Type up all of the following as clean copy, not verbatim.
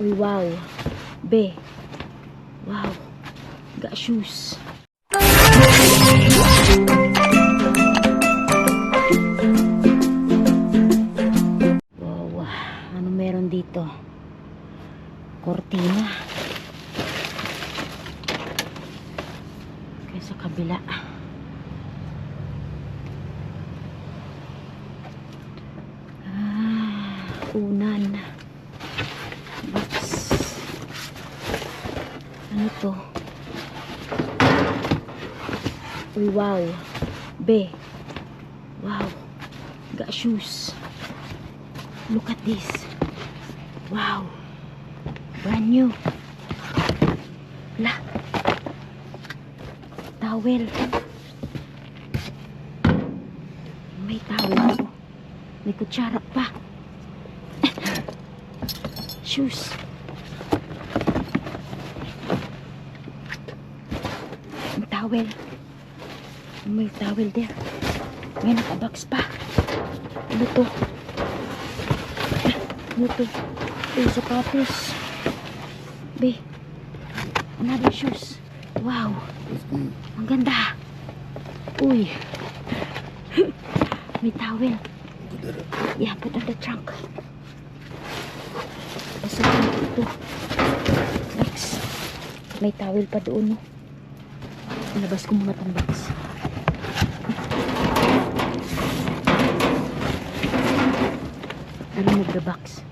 Uy, wow. Be. Wow. Got shoes. Wow. Ano meron dito? Cortina. Kaya sa kabila. Unan. Box. Ano to? Uy, wow. Be. Wow. Got shoes. Look at this. Wow. Brand new. La. Towel. May towel ako. May kutsara pa. Shoes. Ang towel. May towel there. May nakabox pa. Ano to? Ano to? Ay, sapatos. Be. Another shoes. Wow. Ang ganda. Uy. May towel. Yeah, put on the trunk. So, ito. Next. May towel pa doon, no? Labas ko muna itong box. Remove the box.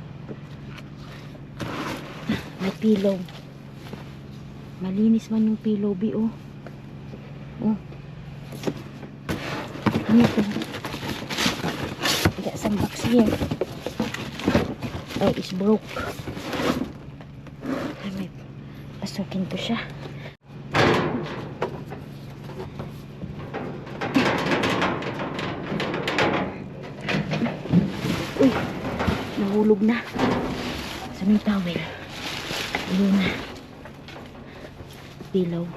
May pillow. Malinis man yung pillow, B, oh. Oh. Ano ito? Got some box here. Oh, it's broke. May pasukin ko siya. Uy, nahulog na. Sa may towel. Ayun na. Pillow.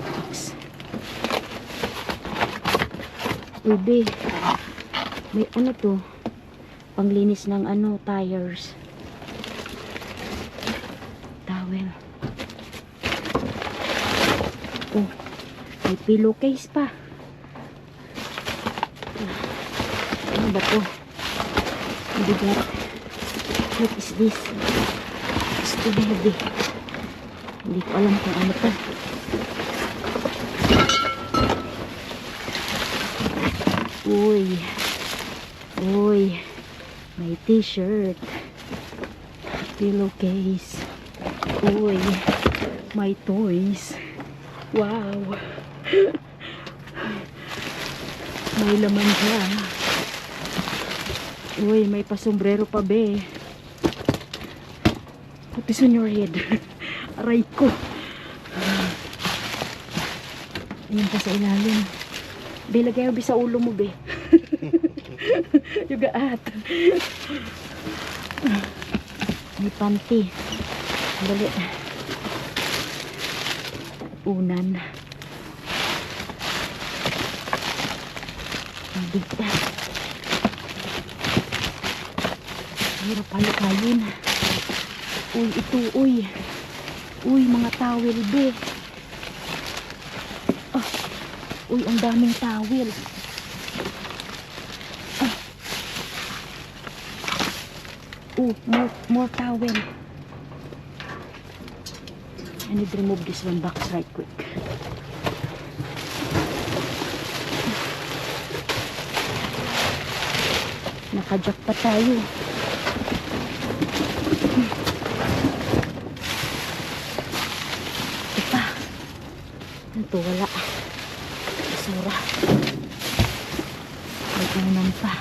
Box. Uy, be. May ano to? Panglinis ng ano, tires. Towel. Oh, may pillowcase pa. Ano ba to? Bigat. What is this? It's too heavy. Hindi ko alam kung ano to. Uy. Uy. May t-shirt. Pillowcase. Uy. My toys. Wow. May laman siya. Uy, may pasombrero pa, be. Put this on your head. Aray ko. Ayan pa sa ilalim. Be, lagay mo sa ulo mo, be. Yung gaat. May panty. Dali. Unan. Ang bigat. Hirap palukayin. Uy, ito, uy. Uy, mga towel, be. Oh. Uy, ang daming towel. Oh, more towel. I need to remove this one box right quick. Nakajack pa tayo. Ito pa. Ito, wala. Basura. May unan pa.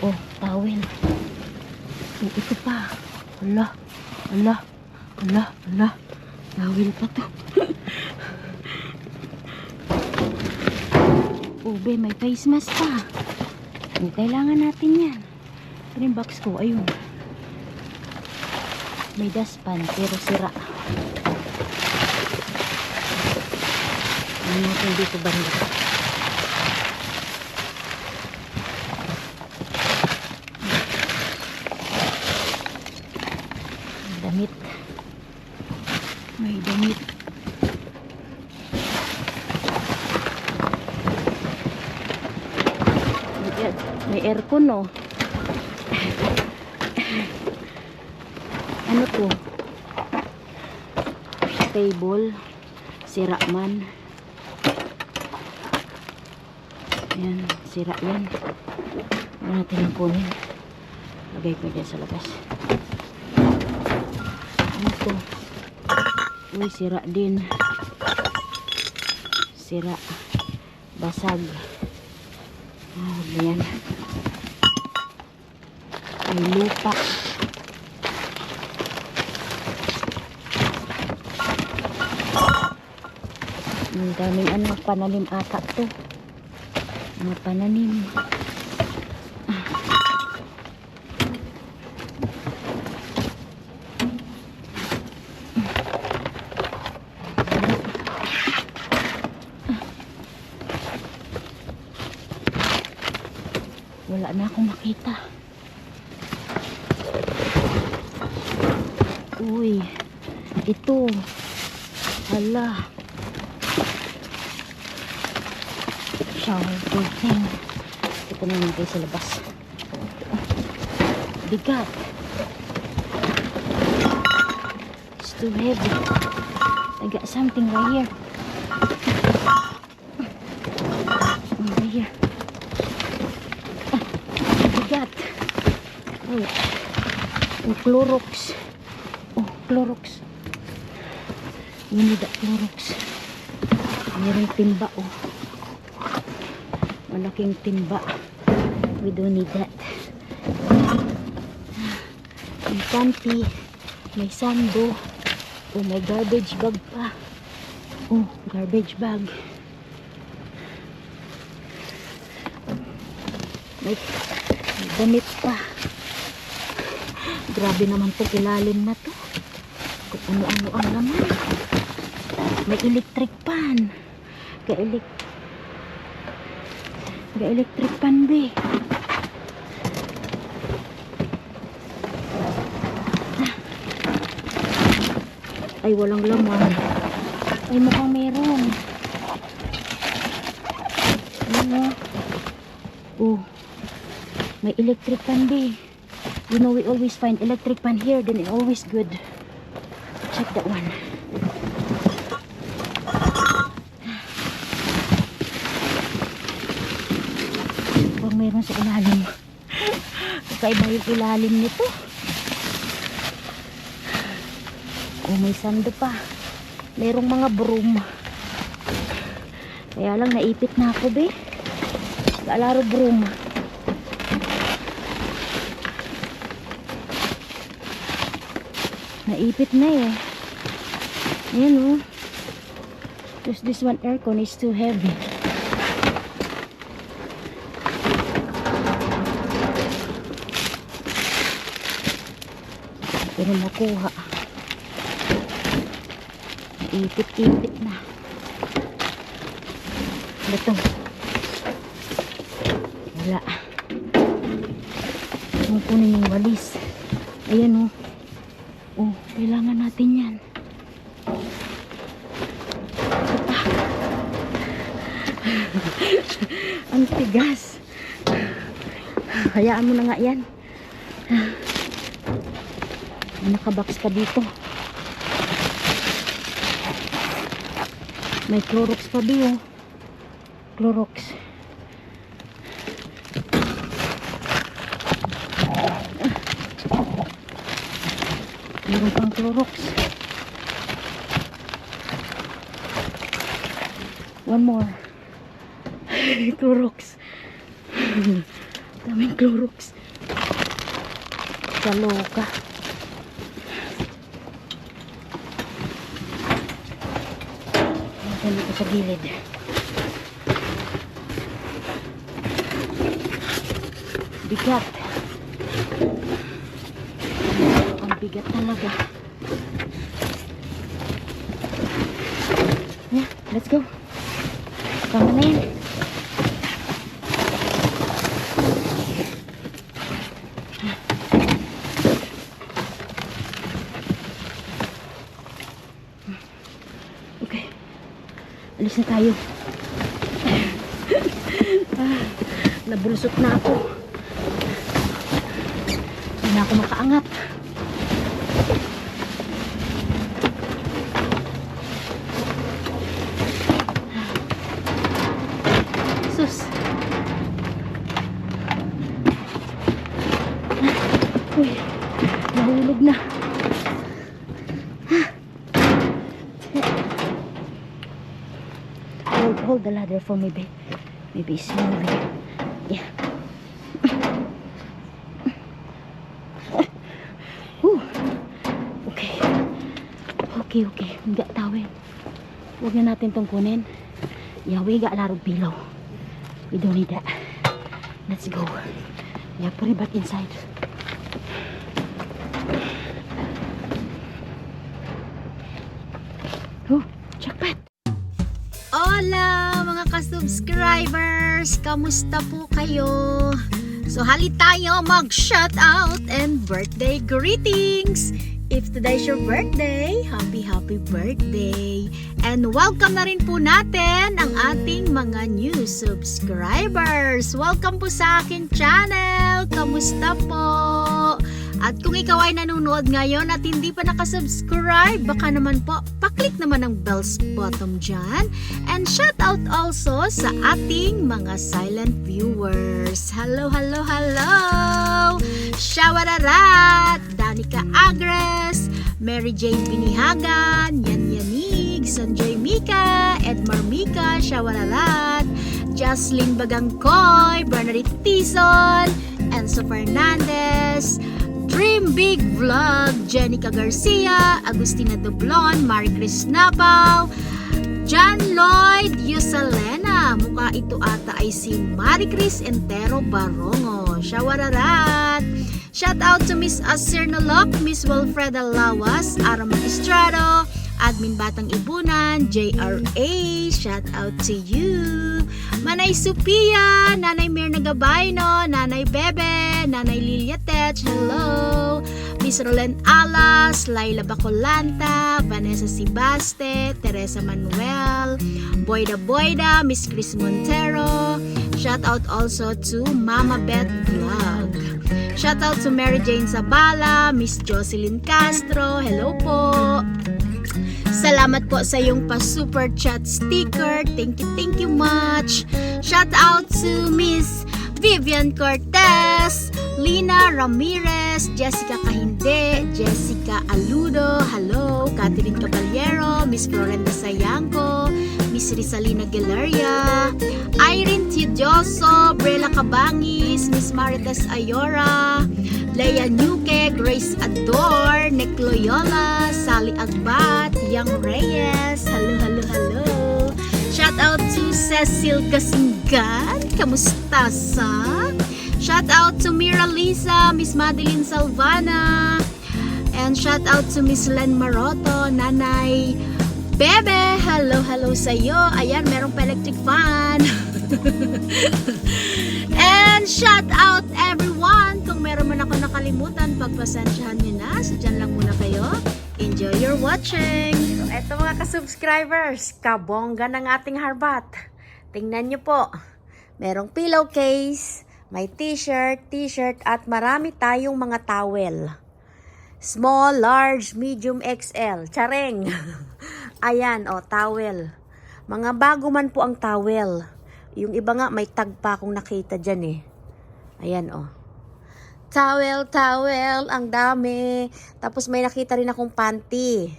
Oh, towel. Oh, ito pa. Ala. Ala. Ala. Ala. Towel pa to. Oh, be, may face mask pa. Kailangan natin yan. Ito yung box ko. Ayun. May dustpan, pero sira. Ano natin dito banda? damit. May damit. May aircon, no? Ano to? Table. Sira man. Ayan, sira yan. Ano natin ang kunin? Lagay ko dyan sa labas. Ano to? Uy, sira din. Sira. Basag. Ah, yan. May lupa. Ang daming ano, pananim ata to. Mga pananim. Wala na akong makita. Uy, ito. Hala. Shower curtain. Ito na naman kayo sa labas. Bigat. It's too heavy. I got something right here. Right here. Bigat. Oh, Clorox. Oh, Clorox. We need that Clorox. Mayroong timba, oh. Malaking timba. We don't need that. May panty. May sando. Oh, may garbage bag pa. Oh, garbage bag. May damit pa. Grabe naman itong ilalim na to. Kung ano-ano ang laman. May electric pan. Electric pan, be. Ay, walang laman. Ay, mukhang meron. Ano? Oh, may electric pan, be. You know, we always find electric pan here, then it's always good. Check that one. Kung meron sa ilalim. Kakaiba yung ilalim nito. Oh, may sando pa. Merong mga broom. Kaya lang naipit na ako, be. Kaalaro broom. Naipit na eh. Ayan, oh. Just this one aircon is too heavy. Pero makuha. Ipit-ipit na. Ito. Wala. Kung kunin yung walis. Ayan, oh. Oh, kailangan natin yan. Ang tigas. Hayaan mo na nga yan. Nakabox ka dito. May Clorox pa diyo. Clorox. Meron pang Clorox. One more. Clorox. Daming Clorox. Kaloka. Ayan dito sa gilid. Bigat. Ang bigat talaga. Yeah, let's go. Tama na yan. alis na tayo. Nabulusot na ako. Hindi na ako makaangat. Sus. Uy, nahulog na. Hold the ladder for me, babe. Maybe it's moving. Yeah. Okay. Okay. Enggak tawel. Huwag na natin itong kunin. Yeah, we got a lot of pillow. We don't need that. Let's go. Yeah, put it back inside. Oh, jackpot. Hola mga ka-subscribers! Kamusta po kayo? So hali tayo mag-shout out and birthday greetings! If today's your birthday, happy birthday! And welcome na rin po natin ang ating mga new subscribers! Welcome po sa akin channel! Kamusta po? At kung ikaw ay nanonood ngayon at hindi pa nakasubscribe, baka naman po, paklik naman ang bells button dyan. And shout out also sa ating mga silent viewers. Hello! Shawararat! Danica Agres, Mary Jane Binihagan, Yan Yanig, Sanjoy Mika, Edmar Mika, Shawararat, Jocelyn Bagangkoy, Bernadette Tizon, Enzo Fernandez, Dream Big Vlog, Jenica Garcia, Agustina Doblon, Marie Chris Napaw, John Lloyd Yusalena. Mukha ito ata ay si Marie Chris Entero Barongo. Shawararat! Shout out to Miss Asir Nolok, Miss Wilfreda Lawas, Ara Magistrado, Admin Batang Ibunan, JRA, shout out to you. Manay Sophia, Nanay Mirna Gabayno, Nanay Bebe, Nanay Lilia Tech, hello. Miss Roland Alas, Laila Bacolanta, Vanessa Sibaste, Teresa Manuel, Boyda, Miss Chris Montero. Shout out also to Mama Beth Vlog. Shout out to Mary Jane Zabala, Miss Jocelyn Castro, hello po. Salamat po sa iyong pa-super chat sticker. Thank you much. Shout out to Miss Vivian Cortez, Lina Ramirez, Jessica Kahinde, Jessica Aludo, hello, Catherine Caballero, Miss Florenda Sayangco, Miss Rizalina Galeria, Irene Tidioso, Brela Cabangis, Miss Marites Ayora, Leia Nuke, Grace Ador, Nick Loyola, Sally Agbat, Young Reyes, hello. Shout out to Cecil Kasingan, kamusta sa? Shout out to Mira Lisa, Miss Madeline Salvana, and shout out to Miss Len Maroto, Nanay Bebe, hello sa iyo. Ayan, merong pa electric fan. And shout out everyone. Kung meron man ako nakalimutan, pagpasensyahan nyo na. So, dyan lang muna kayo. Enjoy your watching. So, eto mga ka-subscribers, kabongga ng ating harbat. Tingnan nyo po. Merong pillowcase, may t-shirt, at marami tayong mga towel. Small, large, medium, XL. Tsareng. Ayan, towel. Mga bago man po ang towel. Yung iba nga, may tag pa akong nakita dyan eh. Ayan, Towel, ang dami. Tapos may nakita rin akong panty.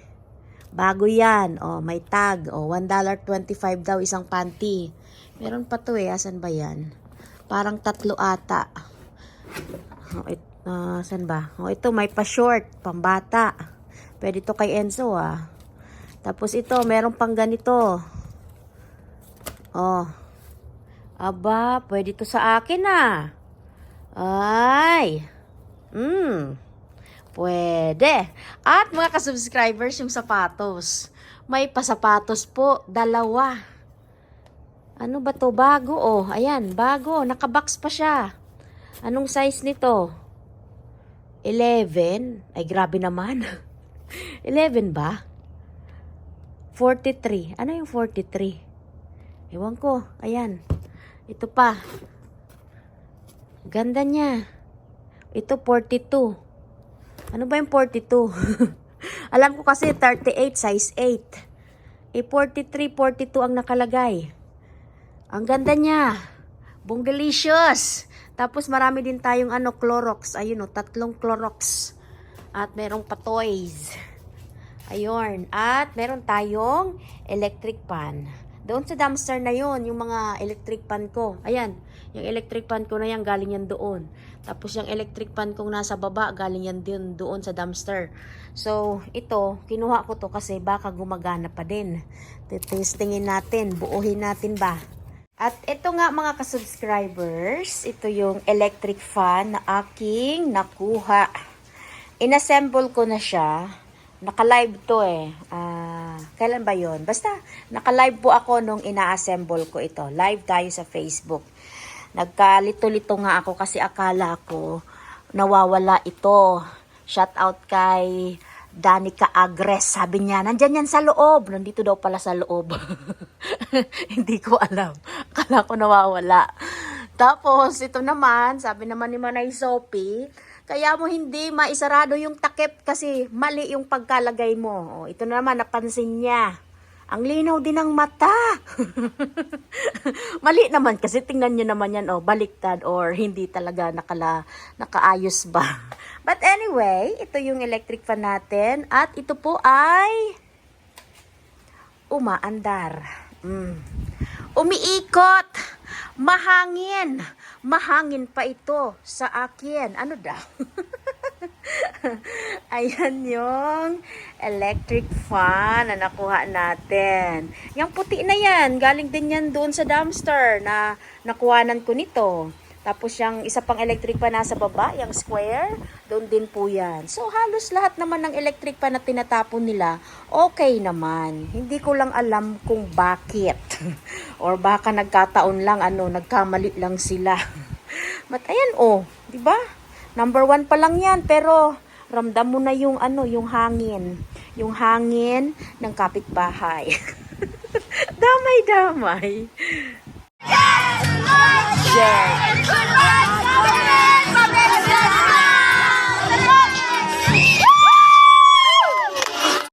Bago yan. May tag. $1.25 daw isang panty. Meron pa to eh. Asan ba yan? Parang 3 ata. Saan ba? Ito may pa-short. Pambata. Pwede to kay Enzo Tapos ito, meron pang ganito. Aba, pwede to sa akin Ay. Pwede. At mga ka-subscribers, yung sapatos. May pasapatos po, 2. Ano ba to? Bago Ayan, bago. Nakabox pa siya. Anong size nito? 11. Ay, grabe naman. 11 ba? 43. Ano yung 43? Ewan ko. Ayan. Ito pa. Ganda niya. Ito 42. Ano ba yung 42? Alam ko kasi 38, size 8. 43, 42 ang nakalagay. Ang ganda niya. Bungalicious. Tapos marami din tayong Clorox. Ayun 3 Clorox. At merong pa toys. Ayun. At meron tayong electric pan. Doon sa dumpster na yon yung mga electric pan ko. Ayan. Yung electric pan ko na yan, galing yan doon. Tapos yung electric pan kong nasa baba, galing yan din doon sa dumpster. So, ito, kinuha ko to kasi baka gumagana pa din. Testingin natin, buuhin natin ba? At ito nga mga ka-subscribers, ito yung electric fan na aking nakuha. Inassemble ko na siya. Naka-live to eh. Kailan ba yon? Basta, naka-live po ako nung ina-assemble ko ito. Live tayo sa Facebook. Nagkalito-lito nga ako kasi akala ko nawawala ito. Shout out kay Danica Agres. Sabi niya, nandyan yan sa loob. Nandito daw pala sa loob. Hindi ko alam. Akala ko nawawala. Tapos, ito naman, sabi naman ni Manay Sophie, kaya mo hindi maisarado yung takip kasi mali yung pagkalagay mo. Ito na naman, napansin niya. Ang linaw din ng mata. Mali naman kasi tingnan niyo naman yan, baliktad or hindi talaga nakaayos ba. But anyway, ito yung electric fan natin at ito po ay umaandar. Umiikot. Mahangin. Mahangin pa ito sa akin. Ano daw? Ayan yung electric fan na nakuha natin. Yung puti na yan, galing din yan doon sa dumpster na nakuhanan ko nito. Tapos yung isa pang electric fan nasa baba, yung square, doon din po yan. So halos lahat naman ng electric fan na tinatapon nila, okay naman. Hindi ko lang alam kung bakit. Or baka nagkataon lang, nagkamali lang sila. But ayan di ba? Number 1 pa lang yan, pero ramdam mo na yung yung hangin. Yung hangin ng kapitbahay. Damay-damay. Yes! Good luck!